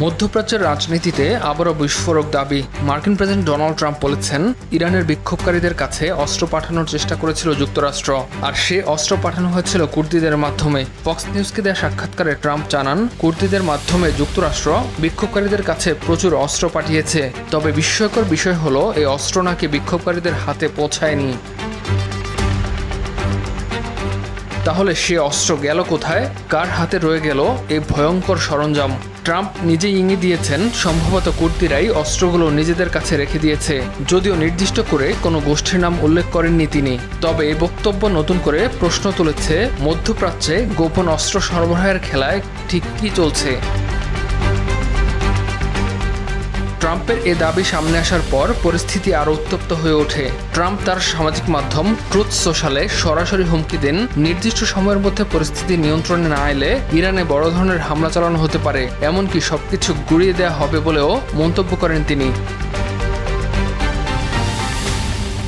মধ্যপ্রাচ্যের রাজনীতিতে আবারও বিস্ফোরক দাবি। মার্কিন প্রেসিডেন্ট ডোনাল্ড ট্রাম্প বলেছেন, ইরানের বিক্ষোভকারীদের কাছে অস্ত্র পাঠানোর চেষ্টা করেছিল যুক্তরাষ্ট্র, আর সে অস্ত্র পাঠানো হয়েছিল কুর্দিদের মাধ্যমে। ফক্স নিউজকে দেয়া সাক্ষাৎকারে ট্রাম্প জানান, কুর্দিদের মাধ্যমে যুক্তরাষ্ট্র বিক্ষোভকারীদের কাছে প্রচুর অস্ত্র পাঠিয়েছে। তবে বিস্ময়কর বিষয় হলো, এই অস্ত্র নাকি বিক্ষোভকারীদের হাতে পৌঁছায়নি। তাহলে সে অস্ত্র গেল কোথায়? কার হাতে রয়ে গেল এই ভয়ঙ্কর সরঞ্জাম? ট্রাম্প নিজেই ইঙ্গিত দিয়েছেন, সম্ভবত কুর্দিরাই অস্ত্রগুলো নিজেদের কাছে রেখে দিয়েছে, যদিও নির্দিষ্ট করে কোনো গোষ্ঠীর নাম উল্লেখ করেননি তিনি। তবে এই বক্তব্য নতুন করে প্রশ্ন তুলেছে, মধ্যপ্রাচ্যে গোপন অস্ত্র সরবরাহের খেলায় ঠিক কী চলছে? ট্রাম্পের এ দাবি সামনে আসার পর পরিস্থিতি আরও উত্তপ্ত হয়ে ওঠে। ট্রাম্প তার সামাজিক মাধ্যম ট্রুথ সোশ্যালে সরাসরি হুমকি দেন, নির্দিষ্ট সময়ের মধ্যে পরিস্থিতি নিয়ন্ত্রণে না এলে ইরানে বড় ধরনের হামলা চালানো হতে পারে, এমনকি সবকিছু গুড়িয়ে দেওয়া হবে বলেও মন্তব্য করেন তিনি।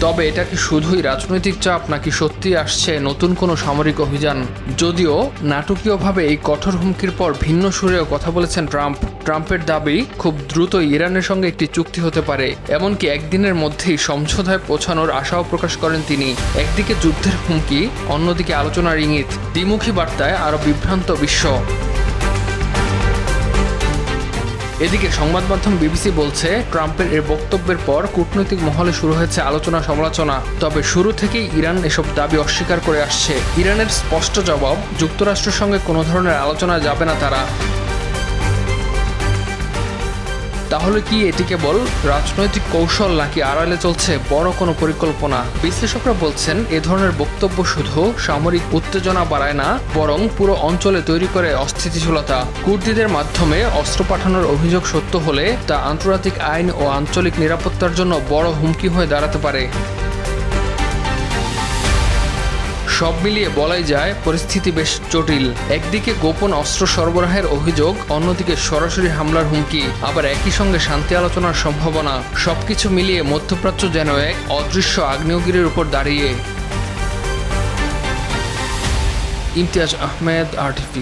তবে এটা কি শুধুই রাজনৈতিক চাপ, নাকি সত্যি আসছে নতুন কোনো সামরিক অভিযান? যদিও নাটকীয়ভাবে এই কঠোর হুমকির পর ভিন্ন সুরেও কথা বলেছেন ট্রাম্প। ট্রাম্পের দাবি, খুব দ্রুত ইরানের সঙ্গে একটি চুক্তি হতে পারে, এমনকি একদিনের মধ্যেই সমঝোতায় পৌঁছানোর আশাও প্রকাশ করেন তিনি। একদিকে যুদ্ধের হুমকি, অন্যদিকে আলোচনার ইঙ্গিত। দ্বিমুখী বার্তায় আরও বিভ্রান্ত বিশ্ব। এদিকে সংবাদ মাধ্যম বিবিসি বলছে, ট্রাম্পের এর বক্তব্যের পর কূটনৈতিক মহলে শুরু হয়েছে আলোচনা সমালোচনা। তবে শুরু থেকেই ইরান এসব দাবি অস্বীকার করে আসছে। ইরানের স্পষ্ট জবাব, যুক্তরাষ্ট্রের সঙ্গে কোনো ধরনের আলোচনা যাবে না তারা। তাহলে কি এটি কেবল রাজনৈতিক কৌশল, নাকি আড়ালে চলছে বড় কোনো পরিকল্পনা? বিশ্লেষকরা বলছেন, এ ধরনের বক্তব্য শুধু সামরিক উত্তেজনা বাড়ায় না, বরং পুরো অঞ্চলে তৈরি করে অস্থিতিশীলতা। কুর্দিদের মাধ্যমে অস্ত্র পাঠানোর অভিযোগ সত্য হলে তা আন্তর্জাতিক আইন ও আঞ্চলিক নিরাপত্তার জন্য বড় হুমকি হয়ে দাঁড়াতে পারে। সব মিলিয়ে বলাই যায়, পরিস্থিতি বেশ জটিল। একদিকে গোপন অস্ত্র সরবরাহের অভিযোগ, অন্যদিকে সরাসরি হামলার হুমকি, আবার একই সঙ্গে শান্তি আলোচনার সম্ভাবনা। সবকিছু মিলিয়ে মধ্যপ্রাচ্য যেন এক অদৃশ্য আগ্নেয়গিরির উপর দাঁড়িয়ে। ইমতিয়াজ আহমেদ, RTV।